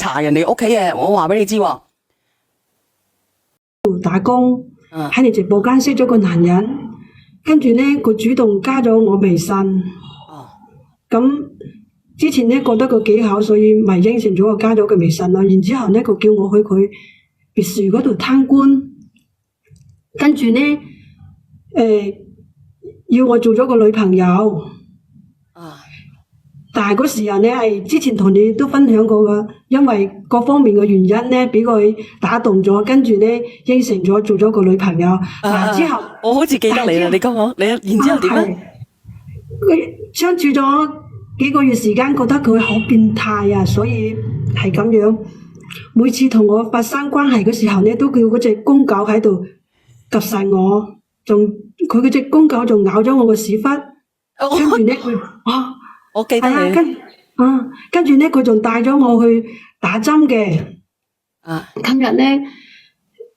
查人哋屋企嘅，我話俾你知喎。打工喺你直播間識咗個男人，跟住咧佢主動加咗我微信。咁之前咧覺得佢幾好，所以咪應承咗我加咗佢微信咯。然之後咧佢叫我去佢別墅嗰度參觀，跟住咧要我做咗個女朋友。但係嗰時候咧係之前同你都分享過噶，因為各方面嘅原因咧俾佢打動咗，跟住咧應承咗做咗個女朋友。之後我好似記得你啦，你講我，你然之後點咧？佢相處咗幾個月時間，覺得佢好變態啊，所以係咁樣。每次同我發生關係嘅時候咧，都叫嗰隻公狗喺度及晒我，仲佢嗰隻公狗仲咬咗我個屎忽，跟住咧佢我記得你。跟住咧佢仲帶咗我去打針嘅。今日咧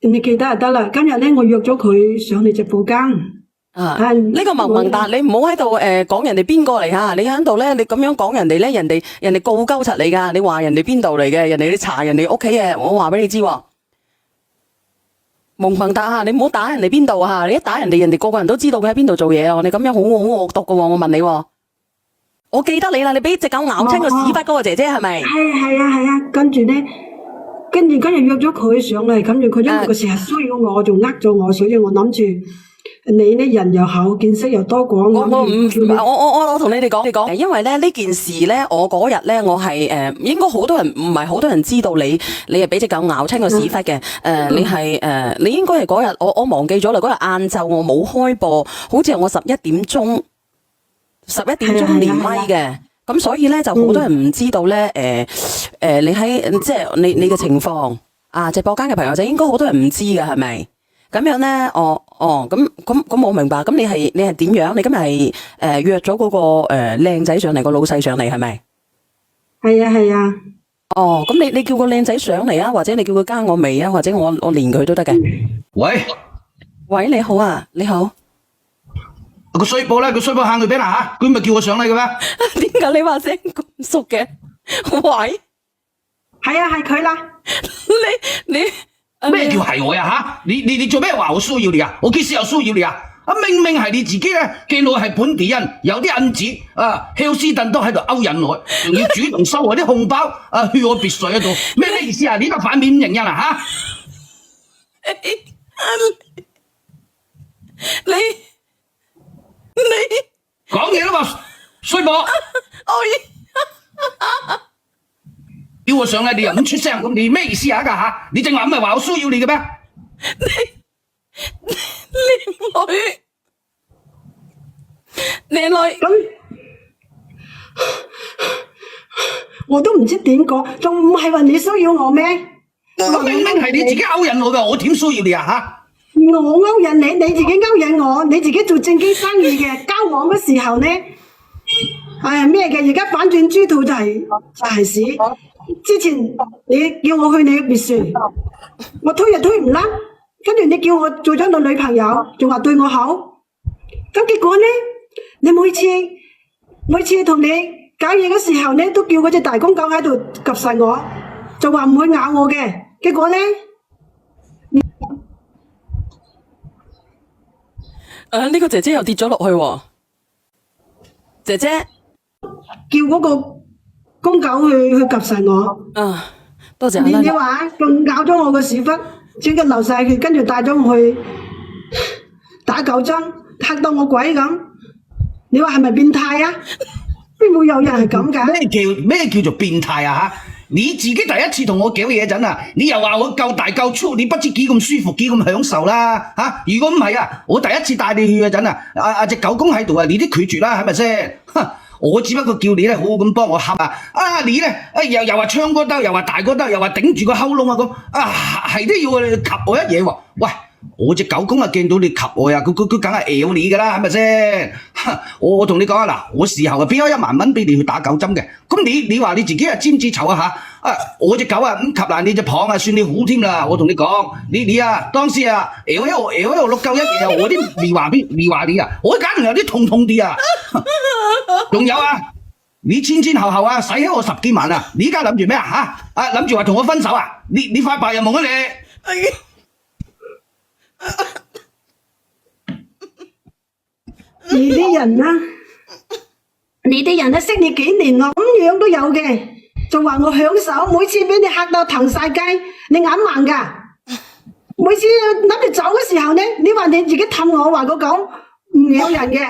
你記得就得啦。今日咧我約咗佢上你直播間。呢個萌萌達，你唔好喺度講人哋邊個嚟吓，你喺度咧，你咁樣講人哋咧，人哋告鳩柒你噶，你話人哋邊度嚟嘅，人哋你查人哋屋企嘅，我話俾你知喎。萌萌達啊，你唔好打人哋邊度啊，你一打人哋，人哋個個人都知道佢喺邊度做嘢啊，你咁樣好惡毒噶喎，我問你喎。我記得你啦，你俾隻狗咬親個屎忽嗰個姐姐係咪？係啊，跟住咧，跟住今日約咗佢上嚟，跟住佢因為佢成日騷擾我，仲呃咗我，所以我諗住你呢人又好，見識又多廣。我同你哋講，因為咧呢件事咧，我嗰日咧我係應該好多人唔係好多人知道你係俾隻狗咬親個屎忽嘅。你係你應該係嗰日我忘記咗啦，嗰日晏晝我冇開播，好似係我11點鐘連麥嘅，咁所以咧就好多人唔知道咧，你喺即係你嘅情況啊，直播間嘅朋友仔應該好多人唔知㗎，係咪？咁樣咧，咁我明白。咁你係點樣？你今日係約咗嗰個靚仔上嚟，個老細上嚟係咪？係啊。咁你叫個靚仔上嚟啊，或者你叫佢加我微啊，或者我連佢都得嘅。喂，你好啊，你好。個衰寶咧，個衰寶喊佢俾啦吓，佢咪叫我上嚟嘅咩？點解你話聲咁熟嘅？喂，係啊，係佢啦。你咩叫係我呀吓？你做咩話我騷擾你啊？我幾時有騷擾你啊？明明係你自己咧，見我係本地人，有啲銀紙休斯頓都喺度勾引我，仲要主動收我啲紅包去我別墅嗰度，咩意思啊？呢個反面型人啊吓？你講嘢啦嘛，衰寶！叫我上嚟，你又唔出聲，咁你咩意思啊？吓，你正話唔係話我騷擾你嘅咩？靚女，咁我都唔知點講，仲唔係話你騷擾我咩？明明係你自己勾引我嘅，我點騷擾你啊？吓！我勾引你，你自己勾引我，你自己做正經生意嘅，交往嘅時候呢，咩嘅？而家反轉豬肚就係屎。之前你叫我去你嘅別墅，我推又推唔甩，跟住你叫我做咗個女朋友，仲話對我好，咁結果呢，你每次同你搞嘢嘅時候呢，都叫嗰隻大公狗喺度及實我，就話唔會咬我嘅，結果呢？呢個姐姐又跌咗落去喎，姐姐叫嗰個公狗去及實我。多謝你話仲咬咗我個屎忽，整個流晒血，跟住帶咗我去打狗針，嚇到我鬼咁。你話係咪變態啊？邊會有人係咁㗎？咩叫做變態啊？吓！你自己第一次同我搞嘢陣啊，你又話我夠大夠粗，你不知幾咁舒服，幾咁享受啦吓！如果唔係啊，我第一次帶你去嗰陣啊，隻狗公喺度啊，你都拒絕啦，係咪先？我只不過叫你咧，好好咁幫我恰你咧，又話唱歌得，又話大歌得，又話頂住個喉嚨咁，係都要及我一嘢喎，喂！我隻狗公啊，見到你及我呀，佢梗係咬你噶啦，係咪先？我同你講啊，嗱，我事後啊俾咗1萬蚊俾你去打狗針嘅，咁你話你自己啊尖子臭啊吓？我隻狗啊咁及爛你隻膀啊，算你好添啦！我同你講，你啊當時啊咬一路碌鳩一嘢啊，我啲未話你啊，我梗係有啲痛啲啊，仲有啊！你前後啊，使咗我10幾萬啊！你而家諗住咩啊？諗住話同我分手啊？你發白日夢啊你！你啲人啊，識你幾年咯，咁樣都有嘅，仲話我享受，每次俾你嚇到騰晒雞，你眼盲㗎。每次諗住走嘅時候呢，你話你自己氹我話我講唔咬人嘅，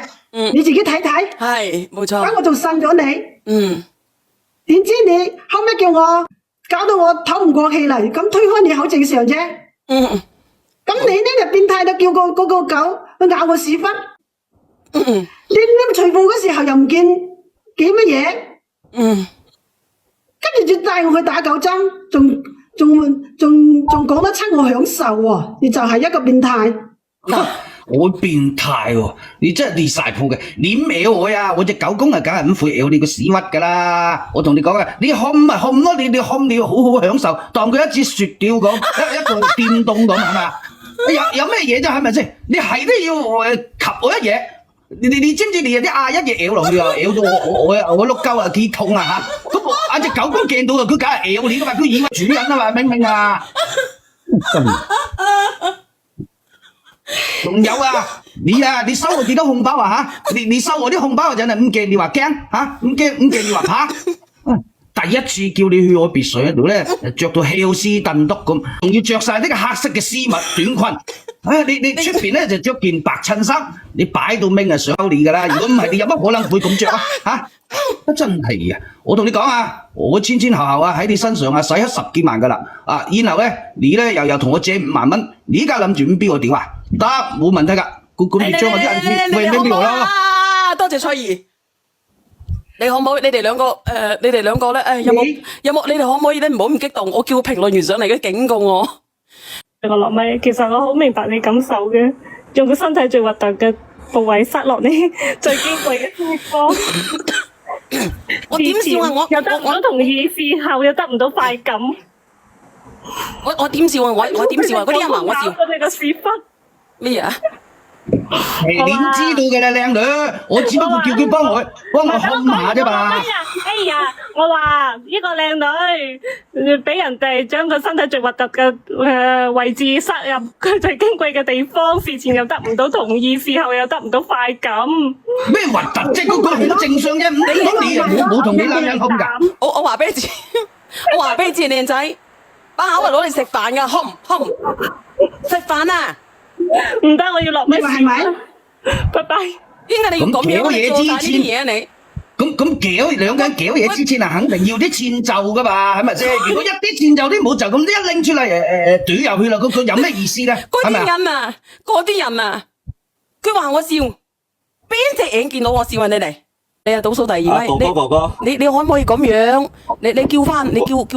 你自己睇睇。係冇錯。咁我仲信咗你。點知你後尾叫我搞到我唞唔過氣嚟，咁推開你好正常啫。咁你呢就變態到叫嗰個狗去咬我屎忽。你除褲嗰時候又唔見幾乜嘢。跟住就帶我去打狗針，仲講得出我享受喎，你就係一個變態。我變態喎，你真係裂晒譜嘅，你咬我呀！我隻狗公啊，梗係唔會咬你個屎忽噶啦！我同你講啊，你冚咪冚咯，你冚你要好好享受，當佢一支雪條咁，一個電動咁係嘛？有咩嘢啫？係咪先？你係都要及我一嘢，你知唔知你有啲一嘢咬落去啊？咬到我碌鳩啊，幾痛啊嚇！咁隻狗公見到啊，佢梗係咬你噶嘛，佢以為主人啊嘛，明唔明啊？仲有啊，你收我幾多紅包啊吓？你收我啲紅包嗰陣啊，唔驚你話驚吓？唔驚你話怕？第一次叫你去我別墅嗰度咧，着到休斯頓篤咁，仲要着晒呢個黑色嘅絲襪短裙。你出邊咧就着件白襯衫，你擺到明係想溝你噶啦。如果唔係，你有乜可能會咁着啊？吓，真係啊！我同你講啊，我前後啊喺你身上啊使咗10幾萬噶啦。然後咧你咧又同我借5萬蚊，你依家諗住邊個屌啊？得，冇問題噶。咁你將我啲銀紙喂俾我啦。多謝翠兒。你可唔可以？你哋兩個咧，有冇？你哋可唔可以咧？唔好咁激動，我叫評論員上嚟嘅警告我。我落咪，其實我好明白你感受嘅，用個身體最核突嘅部位塞落你最矜貴嘅地方。我點笑啊？我又得唔到同意，事後又得唔到快感。我點笑啊？我點笑啊？嗰啲人話我笑。我哋個屎忽咩啊？你知道嘅啦，靚女，我只不過叫佢幫我冚下啫嘛。哎呀，我話呢個靚女俾人哋將個身體最核突嘅位置塞入佢最矜貴嘅地方，事前又得唔到同意，事後又得唔到快感。咩核突啫？嗰個好正常啫，你又冇同你男人冚㗎。我話俾你知，靚仔，把口係攞嚟食飯㗎，冚食飯啊！唔得，我要落咪係咪？拜拜。點解你要咁樣做晒呢啲嘢啊？你咁兩個人攪嘢之前啊，肯定要啲遷就噶嘛，係咪先？如果一啲遷就都冇，就咁一拎出嚟懟入去啦，佢有咩意思咧？嗰啲人啊，佢話我笑，邊隻眼見到我笑啊？你哋，你啊倒數第2位，哥哥，你可唔可以咁樣？你叫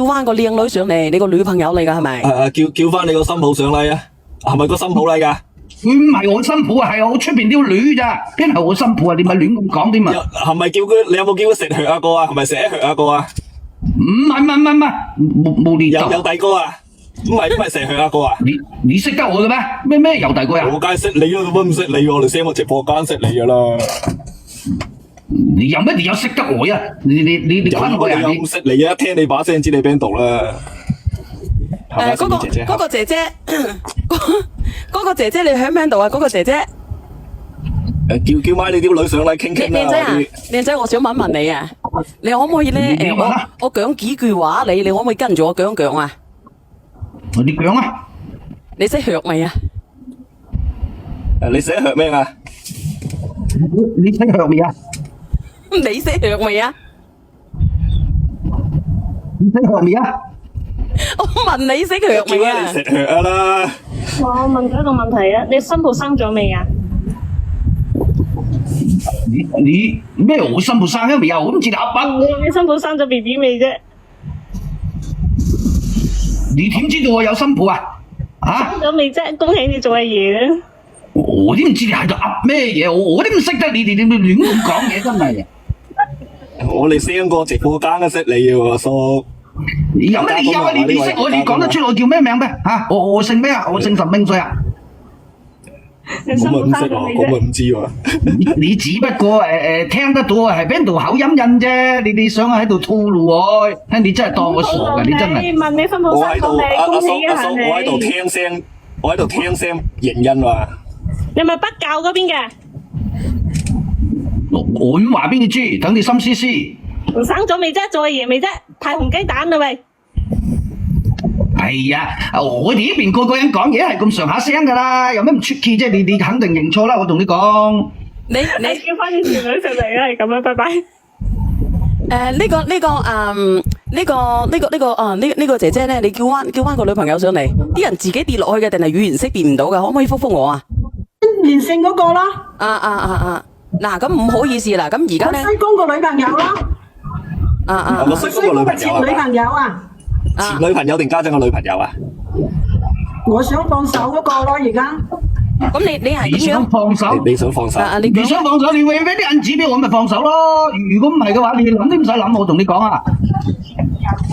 翻個靚女上嚟，你個女朋友嚟噶係咪？叫翻你個新抱上嚟啊！係咪個新抱嚟噶？佢唔係我新抱啊，係我出邊啲女咋？邊係我新抱啊？你咪亂咁講添啊！係咪叫佢？你有冇叫佢食血啊哥啊？係咪食血啊哥啊？唔係，冇呢有第個啊？唔係食血啊哥啊？你識得我嘅咩？咩有第個啊？我梗係識你啦，咁唔識你我哋 send 我直播間識你噶啦。你有咩理由識得我呀？你坤我呀？有識你啊？一聽你把聲知你邊度啦。嗰個姐姐，嗰個姐姐你喺唔喺度啊？嗰個姐姐，叫埋你啲女上嚟傾傾啦。靚仔啊，靚仔，我想問你啊，你可唔可以咧？我講幾句話，你可唔可以跟住我講講啊？你講啊！你識學未啊？你識學咩啊？你識學未啊？你識學未啊？你識學未啊？我問你識學未啊？你識學啊啦！我問咗一個問題啊，你新抱生咗未啊？你咩？我新抱生咗未啊？我唔知你阿伯。你新抱生咗 BB 未啫？你點知道我有新抱啊？生咗未啫？恭喜你做阿爺啊！我都唔知你喺度噏咩嘢，我都唔識得你哋點亂咁講嘢，真係。我哋3個直播間都識你嘅阿叔。你有咩理由啊？你識我，你講得出我叫咩名咩？我姓咩啊？我姓陳明水啊。新抱生咗你我咪啫。唔知喎。你只不過聽得到係邊度口音印啫，你想喺度套路我，你真係當我傻㗎，你真係。問你新抱我喺度，生咗未？阿恭喜一下叔阿叔，我喺度你。聽聲，我喺度聽聲認印話。你係咪北教嗰邊嘅？我咁話俾你知，等你心思思。生咗未啫？做阿爺未啫？太紅雞蛋啦喂！係啊，我哋呢邊個個人講嘢係咁上下聲㗎啦，有咩唔出奇啫？你肯定認錯啦，我同你講。你你叫翻啲條女上嚟啦，係咁樣，拜拜。呢個姐姐咧，你叫翻個女朋友上嚟，啲人自己跌落去嘅，定係語言識別唔到嘅？可唔可以覆我啊？連勝嗰個啦，嗱，咁唔好意思啦，咁而家咧，我西公個女朋友啦，我識嗰個女朋友前女係嘛？朋友啊，前女朋友定家陣嘅女朋友啊？我想放手嗰個咯，而家咁你係你點樣？想放手？你想放手？你你想放手，你搵啲銀紙俾我咪放手咯。如果唔係嘅話，你諗都唔使諗，我同你講啊。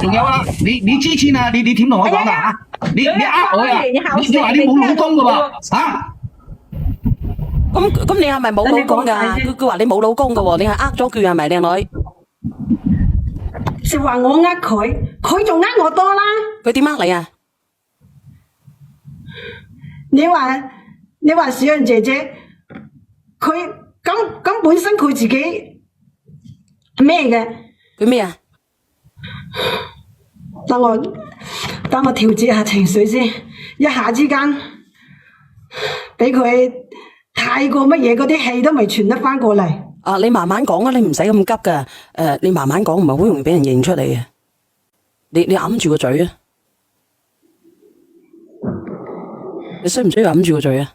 仲有啊，你之前啊，你點同我講啊？你呃我啊？你話你冇老公嘅喎？嚇？咁你係咪冇老公㗎？佢話你冇老公㗎喎，你係呃咗佢係咪，靚女？就話我呃佢，佢仲呃我多啦。佢點呃你啊？你話小人姐姐，佢咁本身佢自己咩嘅？佢咩啊？等我調節下情緒先，一下之間俾佢太過乜嘢，嗰啲氣都未傳得翻過嚟。你慢慢講啊，你唔使咁急㗎。你慢慢講，唔係好容易俾人認出嚟嘅。你揞住個嘴啊！你需唔需要揞住個嘴啊？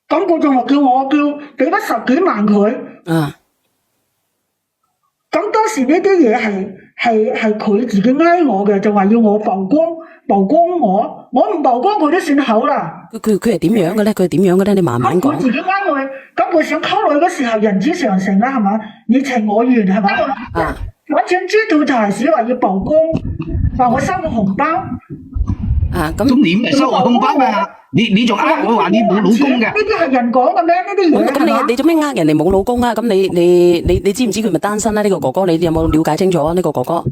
咁佢仲話叫我俾筆10幾萬佢。咁當時呢啲嘢係佢自己呃我嘅，就話要我曝光我唔曝光佢都算好啦。佢係點樣嘅咧？佢係點樣嘅咧？你慢慢講。佢自己呃我，咁佢想溝女嗰時候人之常情啦，係嘛？你情我願係嘛？完全知道就係只話要曝光，話我收個紅包。咁你咪收我紅包嘛？你仲呃我話你冇老公嘅？呢啲係人講嘅咩？呢啲嘢係嘛？咁你做咩呃人哋冇老公啊？咁你知唔知佢咪單身啊？呢個哥哥，你有冇了解清楚啊？呢個哥哥？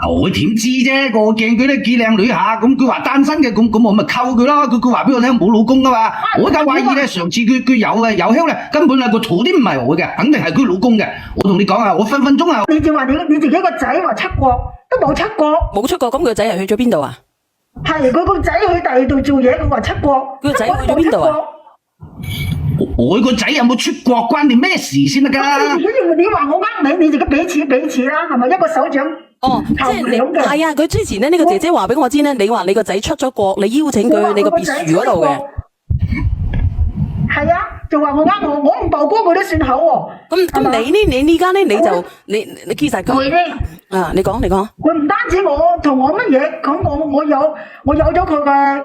我點知啫？個鏡佢都幾靚女下，咁佢話單身嘅，咁我咪溝佢咯。佢話俾我聽冇老公噶嘛。我就懷疑咧，上次佢有嘅有香咧，根本係個圖啲唔係我嘅，肯定係佢老公嘅。我同你講啊，我分分鐘啊！你就話你自己個仔話出國都冇出國，冇出國，咁佢個仔係去咗邊度啊？係佢個仔去第二度做嘢，佢話出國。佢個仔去咗邊度啊？我個仔有冇出國關你咩事先得㗎？你話我呃你，你自己俾錢啦，係咪一個手掌？即係你係啊！佢之前咧呢個姐姐話俾我知咧，你話你個仔出咗國，你邀請佢去你個別墅嗰度嘅。係啊，就話我呃我唔曝光佢都算好喎。咁你依家咧你其實佢你講。佢唔單止我同我乜嘢，咁我有咗佢嘅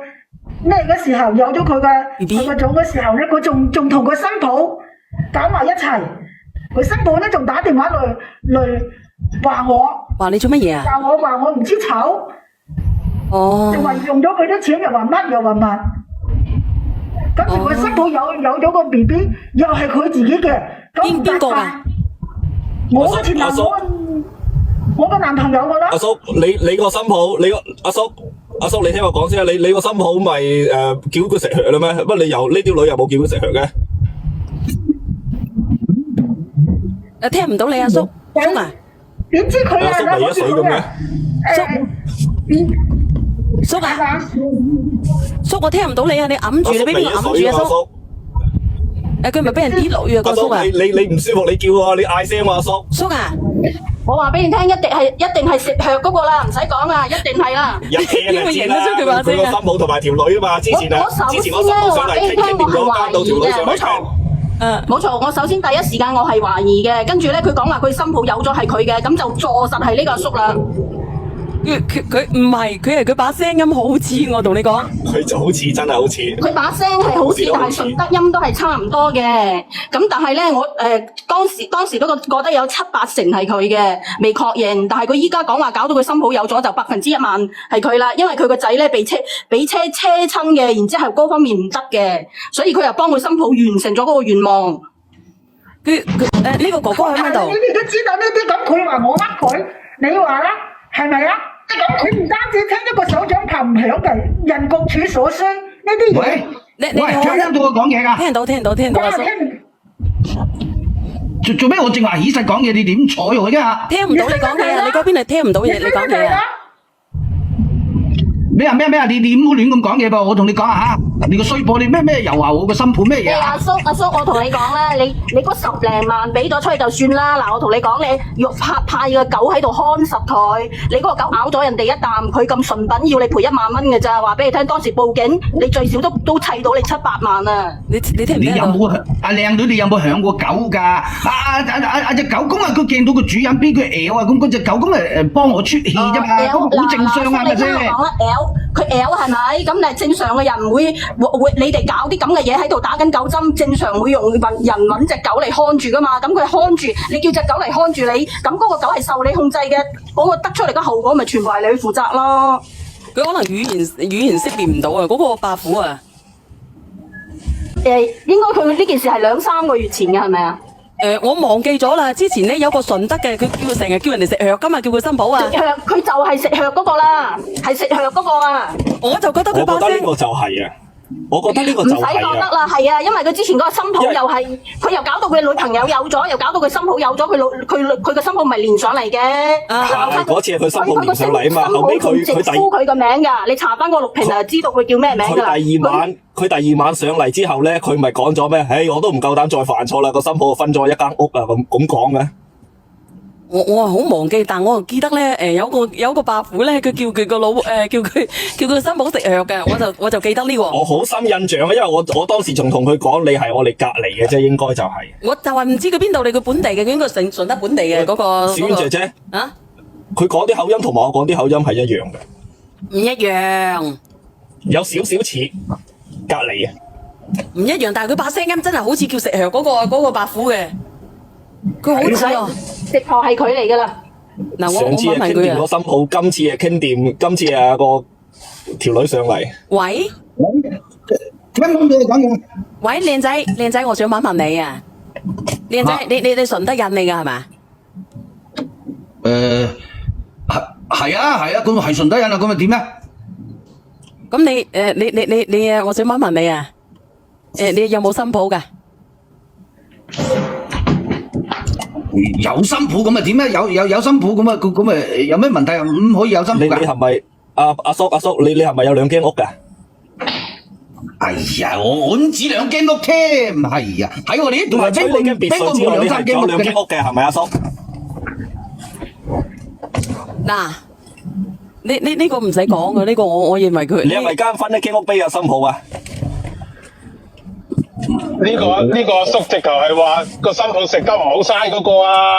咩嘅時候，有咗佢嘅種嘅時候咧，佢仲同佢新抱搞埋一齊。佢新抱咧仲打電話嚟話我。話你做乜嘢啊？話我唔知醜，就話用咗佢啲錢，又話乜又話乜，跟住佢新抱有咗個 BB，又係佢自己嘅，邊個㗎？我個前男友，我個男朋友噶啦。阿叔，你個新抱，阿叔，你聽我講先啊！你個新抱咪叫佢食血啦咩？乜你又呢條女又冇叫佢食血嘅？聽唔到你阿叔啊？點知佢叔咪一水咁嘅？叔啊！叔，我聽唔到你啊！你揞住，你俾邊個揞住啊？叔，佢咪俾人跌落去啊？個叔啊！你唔舒服，你叫啊！你嗌聲啊！叔啊！我話俾你聽，一定係食血嗰個啦，唔使講啦，一定係啦。一聽就知啦，佢個新抱同埋條女啊嘛，之前我新抱上嚟傾掂咗，加到條女上嚟傾。冇錯，我首先第一時間我係懷疑嘅，跟住咧佢講話佢新抱有咗係佢嘅，咁就坐實係呢個阿叔啦。佢唔係，佢係佢把聲音好似我同你講。佢就好似真係好似。佢把聲係好似，但係順德音都係差唔多嘅。咁但係咧，我當時都覺得有7-8成係佢嘅，未確認。但係佢依家講話搞到佢心抱有咗，就100%係佢啦。因為佢個仔咧俾車親嘅，然之後嗰方面唔得嘅，所以佢又幫佢心抱完成咗嗰個願望。呢個哥哥喺邊度？你哋都知道呢啲，咁佢話我呃佢，你話啦，係咪啊？咁佢唔單止聽一個手掌拍唔響嘅，人各處所需呢啲嘢。喂，你聽到我講嘢㗎？聽到阿叔。做咩我正話起勢講嘢，你點睬我啫嚇？聽唔到你講嘢啊！你嗰邊係聽唔到嘢，你講嘢啊！咩啊？你唔好亂咁講嘢噃！我同你講下，你個衰婆，你咩又話我個心抱咩嘢啊？阿叔，我同你講啦，你嗰10零萬俾咗出去就算啦。嗱，我同你講，你肉派個狗喺度看實佢，你嗰個狗咬咗人哋一啖，佢咁純品要你賠1萬蚊嘅咋？話俾你聽，當時報警，你最少都砌到你7-8萬啊！你聽唔你聽到？有冇阿靚女？你有冇響過狗㗎？隻狗公啊，佢見到個主人俾佢咬啊，咁嗰隻狗公咪幫我出氣啫嘛，咁好正常啊，係咪先？佢係咪？咁但係正常嘅人唔會你哋搞啲咁嘅嘢喺度打緊狗針，正常會用人揾隻狗嚟看住噶嘛。咁佢看住，你叫隻狗嚟看住你，咁嗰個狗係受你控制嘅，嗰個得出嚟嘅後果咪全部係你去負責咯。佢可能語言識別唔到啊！嗰個伯父啊，應該佢呢件事係2-3個月前嘅，係咪啊？我忘記咗啦。之前咧有個順德嘅，佢成日叫人哋食藥，今日叫佢心抱啊。食藥，佢就係食藥嗰個啦，係食藥嗰個啊。我就覺得佢把聲。我覺得呢個就係啊。我覺得呢個唔使覺得啦，係啊，因為佢之前嗰個心抱又係，佢又搞到佢女朋友有咗，又搞到佢心抱有咗，佢個心抱咪連上嚟嘅。係嗰次係佢心抱連上嚟啊嘛，後尾佢直呼佢個名㗎，你查翻個錄屏就知道佢叫咩名㗎啦。佢第二晚上嚟之後咧，佢咪講咗咩？唉，我都唔夠膽再犯錯啦，個心抱分咗一間屋啊，咁講嘅。我係好忘記，但我記得咧，有個伯父咧，佢叫佢個叫佢心抱食藥嘅，我就記得呢個。我好深印象啊，因為我當時仲同佢講，你係我哋隔離嘅啫，應該就係。我就係唔知佢邊度嚟，佢本地嘅，佢應該順德本地嘅嗰個。小娟姐姐啊，佢講啲口音同埋我講啲口音係一樣嘅。唔一樣，有少少似隔離啊。唔一樣，但係佢把聲音真係好似叫食藥嗰個伯父嘅。佢好似啊，直頭係佢嚟噶啦。嗱，上次係傾掂個心抱，今次係傾掂，今次係個條女上嚟。喂，聽唔到你講嘢？喂，靚仔，我想問你啊，靚仔，你順德人嚟㗎係咪？係啊，咁係順德人啊，咁咪點咧？咁你我想問你啊，你有冇心抱㗎？有心抱咁咪點咧？有心抱咁啊，咁咪有咩問題啊？唔可以有心抱㗎？你係咪阿叔？你係咪有2間屋㗎？哎呀，我唔止2間屋添，係啊，喺我哋呢度係吹你嘅別墅之外，你係有2間屋嘅，係咪阿叔？嗱，呢個唔使講嘅，呢個我認為佢。你係咪間分1間屋俾阿心抱啊？呢個阿叔直頭係話個心抱食得唔好嘥嗰個啊！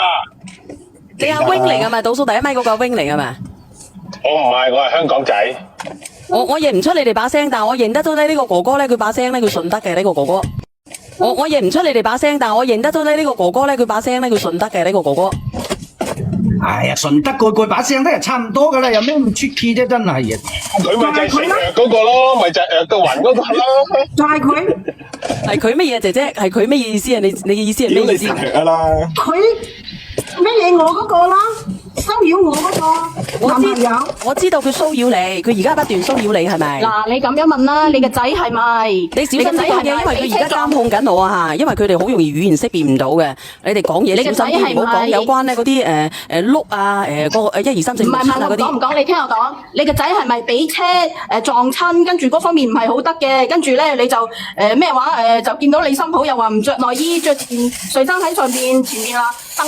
你阿 wing 嚟㗎嘛？倒數第1米嗰個 wing 嚟㗎嘛？我唔係，我係香港仔。我認唔出你哋把聲，但係我認得到咧呢個哥哥咧，佢把聲咧佢順德嘅呢個哥哥。我認唔出你哋把聲，但係我認得到咧呢個哥哥咧，佢把聲咧佢順德嘅呢個哥哥。哎呀，順德個把聲都係差唔多㗎啦，有咩咁出奇啫？真係啊！佢咪就係食藥嗰個咯，咪就係個雲嗰個咯。就係佢。係佢乜嘢姐姐？係佢乜嘢意思啊？你嘅意思係咩意思？佢乜嘢我嗰個啦，騷擾我嗰個男朋友。我知道佢騷擾你，佢而家不斷騷擾你係咪？嗱，你咁樣問啦，你個仔係咪？你小心啲講嘢，因為佢而家監控緊我啊嚇，因為佢哋好容易語言識別唔到嘅。你哋講嘢小心啲，唔好講有關咧嗰啲碌啊個1、2、3、4、5、7啊嗰啲。講唔講？你聽我講，你個仔係咪俾車撞親？跟住嗰方面唔係好得嘅，跟住咧你就咩話就見到你新抱又話唔着內衣，着睡衫喺上邊前面啦，蹬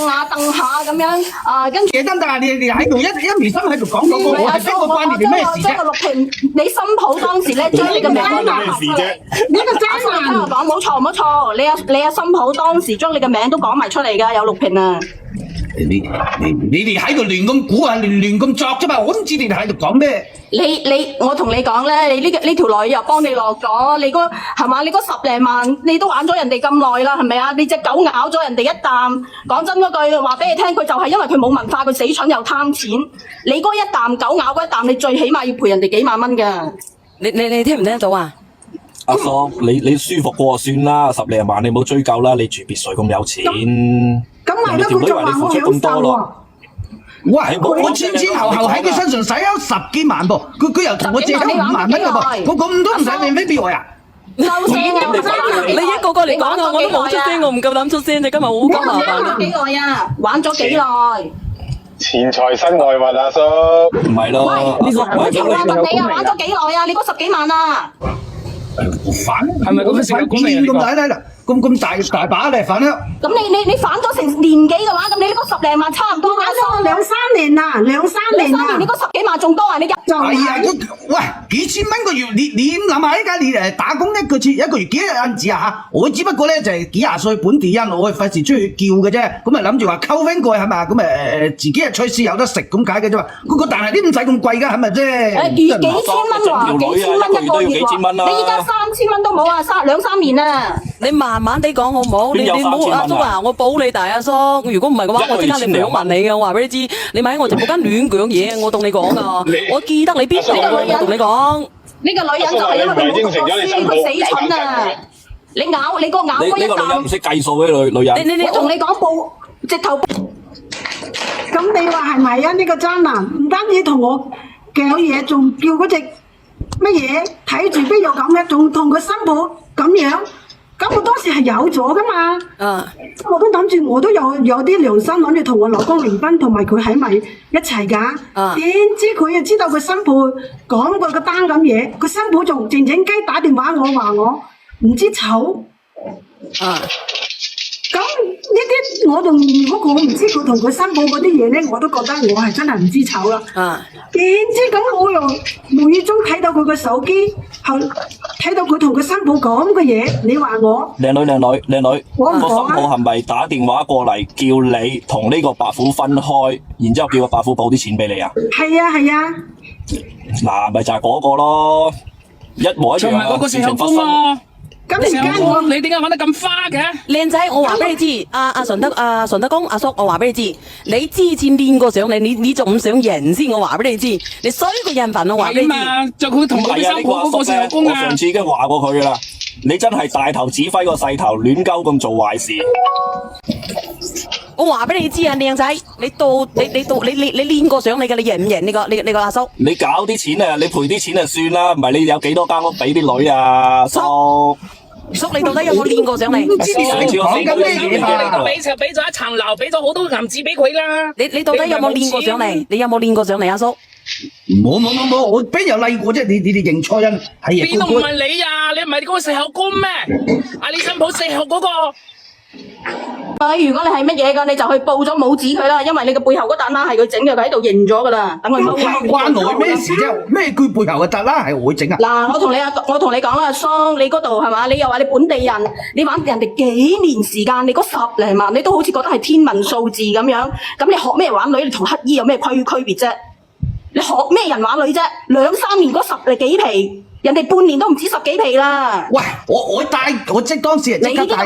下咁樣啊，跟住。但係你喺度一面心喺度講嗰個，我係邊個關你哋咩事啫？將個錄屏，你新抱當時咧將你個名都講埋出嚟。呢個渣男，聽我講，冇錯，你阿新抱當時將你嘅名都講埋出嚟㗎，有錄屏啊。你哋喺度亂咁估啊，亂咁作啫嘛，我唔知你哋喺度講咩。我同你講咧，你呢條女又幫你落咗，你係嘛？你嗰10零萬，你都玩咗人哋咁耐啦，係咪啊？你隻狗咬咗人哋一啖，講真嗰句話俾你聽，佢就係因為佢冇文化，佢死蠢又貪錢。你嗰一啖狗咬嗰一啖，你最起碼要賠人哋幾萬蚊㗎。你聽唔聽得到啊？阿叔，你舒服過就算啦，10零萬你冇追究啦，你住別墅咁有錢，咁咪條女為你付出咁多咯。喂，我前後喺佢身上使咗10幾萬噃，佢又同我借咗5萬蚊㗎噃，我咁都唔使免費俾我呀？就死你一個個嚟講啊，我都冇出聲，我唔夠膽出聲，你今日好麻煩啊！幾耐啊？玩咗幾耐？錢財身外物啊，叔。唔係咯，我問你啊，玩咗幾耐啊？你嗰10幾萬啊？反係咪咁樣幾年咁大啦？咁大把嚟反啦！咁你反咗成年幾嘅話，咁你呢個10零萬差唔多啦。玩咗2、3年啦，2、3年啦。你嗰10幾萬仲多啊？你入就係啊，喂，幾千蚊個月，你諗下依家你打工一個月幾多銀紙啊嚇？我只不過咧就係幾廿歲本地人，我費事出去叫嘅啫。咁啊諗住話溝翻過係嘛？咁自己隨時有得食咁解嘅啫嘛。但係啲唔使咁貴㗎，係咪啫？幾千蚊喎，幾千蚊一個月喎。你依家3000蚊都冇啊，2、3年啊。你慢慢地講好唔好？你冇阿叔啊，我保你大阿叔。如果唔係嘅話，我即刻嚟訪問你嘅。我話俾你知，你咪喺我直播間亂講嘢，我同你講噶。我記得你邊度，我同你講。呢個女人就係因為佢冇讀書，佢死蠢啊！你個咬嗰一啖。呢個女人唔識計數嘅女人。我同你講報直頭。咁你話係咪啊？呢個渣男唔單止同我搞嘢，仲叫嗰隻乜嘢睇住邊度咁嘅，仲同佢新抱咁樣。咁我當時係有咗噶嘛，我都諗住我都有啲良心，諗住同我老公離婚，同埋佢喺埋一齊噶。點知佢又知道佢新抱講過個單咁嘢，佢新抱仲靜靜雞打電話我話我唔知醜。咁呢啲我仲如果我唔知佢同佢新抱嗰啲嘢咧，我都覺得我係真係唔知醜啦。點知咁我又無意中睇到佢個手機，睇到佢同佢新抱講嘅嘢，你話我？靚女，我唔個新講啊。抱係咪打電話過嚟叫你同呢個白虎分開，然之後叫個白虎報啲錢俾你啊？係啊。嗱，咪就係嗰個咯，一模一樣啊！事情發生。咁而家我你點解玩得咁花嘅？靚仔，我話俾你知，阿順德公阿叔，我話俾你知，你之前練過上嚟，你仲唔想贏先？我話俾你知，你衰個人份，我話俾你知。就佢同佢新抱嗰個細路公啊！我上次已經話過佢噶啦，你真係大頭指揮個細頭，亂鳩咁做壞事。我話俾你知啊，靚仔，你練過上嚟嘅，你贏唔贏呢個阿叔？你搞啲錢啊，你賠啲錢就算啦，唔係你有幾多間屋俾啲女啊，叔，你到底有冇練過上嚟？唔知你講緊咩嘢啊？俾咗一層樓，俾咗好多銀紙俾佢啦。你到底有冇練過上嚟？你有冇練過上嚟，阿叔？冇，我邊有例過啫？你哋認錯人係嘢。邊度唔係你啊？你唔係嗰個細口公咩？你新抱細口嗰個。如果你係乜嘢噶，你就去報咗母子佢啦，因為你嘅背後嗰笪啦係佢整嘅，佢喺度認咗噶啦，等佢踎翻。關我咩事啫？咩佢背後嘅笪啦係我整啊？嗱，我同你講啦，阿桑，你嗰度係嘛？你又話你本地人，你玩人哋幾年時間，你嗰10零萬，你都好似覺得係天文數字咁樣。咁你學咩玩女？你同乞衣有咩區別啫？你學咩人玩女啫？2、3年嗰10幾皮。人哋半年都唔止10幾皮啦！喂，我即當時即刻帶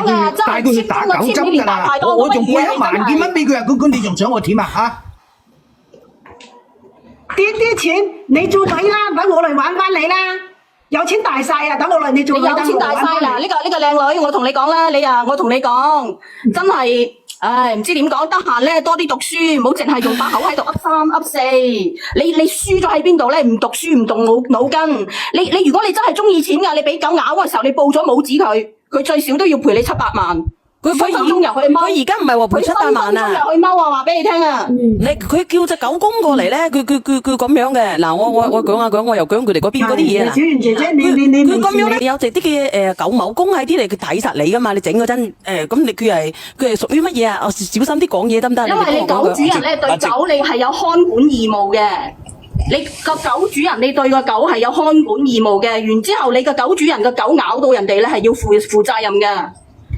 佢去打9針㗎啦！我仲賠1萬幾蚊俾佢啊！咁你仲想我點啊？嚇！啲錢你做女啦，等我嚟玩翻你啦！有錢大晒啊！等我嚟你做女，有錢大晒啦！呢個靚女，我同你講啦，我同你講，真係。唉，唔知點講，得閒咧多啲讀書，唔好淨係用把口喺度噏3噏4。你輸咗喺邊度咧？唔讀書唔動腦筋。你如果你真係中意錢噶，你俾狗咬嗰時候，你報咗母子佢最少都要賠你700萬。佢分分鐘入去踎，佢而家唔係話賠700萬啊！佢分分鐘入去踎啊！話俾你聽啊！佢叫隻狗公過嚟咧，佢咁樣嘅。嗱，我講下講，我又講佢哋嗰邊嗰啲嘢啦。小圓姐姐，你佢咁樣咧，有隻啲嘅狗某公喺啲嚟，佢睇實你噶嘛？你整嗰陣咁佢係屬於乜嘢啊？小心啲講嘢得唔得？因為你狗主人咧對狗你係有看管義務嘅。你個狗主人你對個狗係有看管義務嘅，然之後你個狗主人個狗咬到人哋咧係要負責任嘅。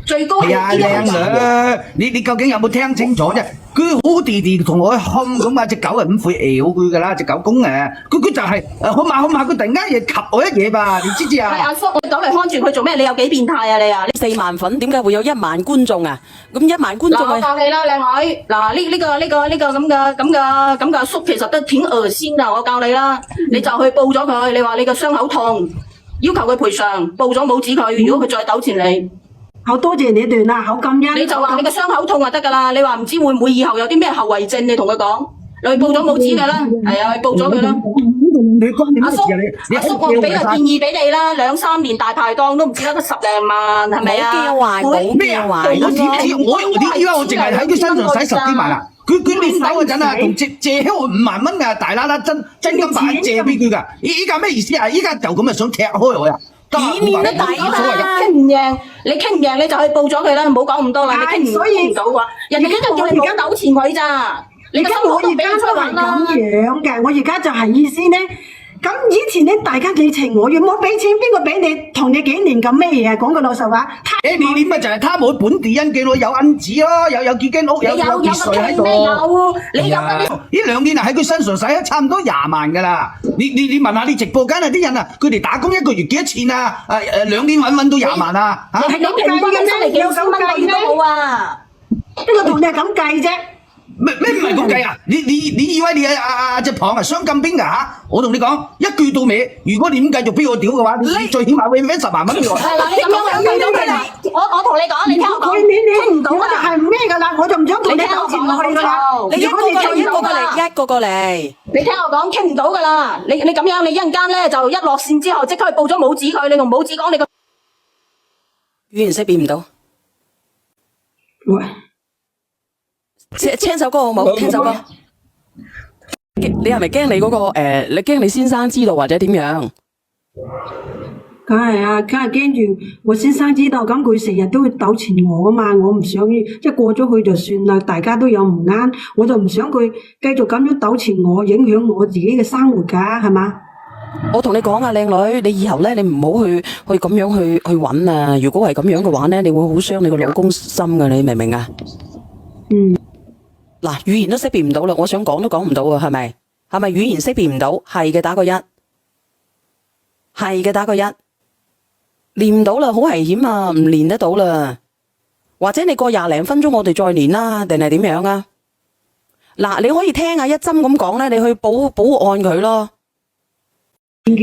最高係啊，係靚女，你究竟有冇聽清楚啫？佢好地地同我冚咁啊！只狗係唔會咬佢噶啦，只狗公佢就係好馬，佢突然間嘢及我一嘢吧，你知唔知啊？係阿叔，我走嚟看住佢做咩？你有幾變態啊你啊？ 4萬粉點解會有1萬觀眾啊？咁1萬觀眾嗱，我係教你啦，靚女。嗱，呢個咁嘅阿叔其實都挺惡先噶，我教你啦。你就去報咗佢，你話你個傷口痛，要求佢賠償，報咗冇指佢。如果佢再糾纏你，好多謝你哋啦，好感恩。你就話你個傷口痛就得噶啦。你話唔知會唔會以後有啲咩後遺症，你同佢講，你去報咗冇指佢啦。係啊，去報咗佢啦。你關你阿叔乜事啊你？阿叔，我俾個建議俾你啦，2-3年大排檔都唔止得個10零萬，係咪啊？冇叫壞冇咩啊？我點知？你以為我淨係喺佢身上使10幾萬啊？佢練手嗰陣啊，同借咗我5萬蚊㗎，大啦啦真金白銀借俾佢㗎。依家咩意思啊？依家就咁啊想踢開我啊！以面都抵冇所謂啦。傾唔贏，你傾唔贏你就去報咗佢啦，唔好講咁多啦。你傾所以唔到嘅話，人哋就叫你唔好糾纏佢咋。你而家我而家都係咁樣嘅，我而家就係意思咧。咁以前咧，大家你情我願，我俾錢邊個俾你，同你幾年咁咩嘢啊？講句老實話，你咪就係貪我本地人嘅咯，有銀紙咯，有幾間屋，有別墅喺度。你有嗰啲呢2年啊喺佢身上使咗差唔多20萬㗎啦。你問下你直播間啊啲人啊，佢哋打工一個月幾多錢啊？2年揾到20萬啊？嚇！係咁平均起嚟幾千蚊個月都好啊！邊個同你係咁計啫？咩唔係咁計啊？你以為你隻蚌係雙金邊㗎嚇？我同你講一句到尾，如果你唔繼續俾我屌嘅話，你最起碼會俾10萬蚊俾我。係啦，你咁樣計到佢啦。我同你講，你聽我講，傾唔到我就啊！係唔咩㗎啦，我就唔想同你糾纏落去㗎啦。你一個個嚟，你聽我講，傾唔到噶啦！你咁樣，你一陣間咧就一落線之後，即刻去報咗冇指佢，你同冇指講你個語言識別唔到。喂，聽首歌好冇？聽首歌。你係咪驚你嗰個你驚你先生知道或者點樣？梗係啊，梗係驚住我先生知道，咁佢成日都會糾纏我啊嘛，我唔想即係過咗去就算啦，大家都有唔啱，我就唔想佢繼續咁樣糾纏我，影響我自己嘅生活噶，係嘛？我同你講啊，靚女，你以後咧，你唔好去咁樣去揾啊！如果係咁樣嘅話咧，你會好傷你個老公心噶，你明唔明啊？嗯。嗱，語言都識別唔到啦，我想講都講唔到啊，係咪？係咪語言識別唔到？係嘅，打個1。係嘅，打個1。練唔到啦，好危險啊！唔練得到啦，或者你過20零分鐘，我哋再練啦，定係點樣啊？嗱，你可以聽下一針咁講咧，你去報案佢咯。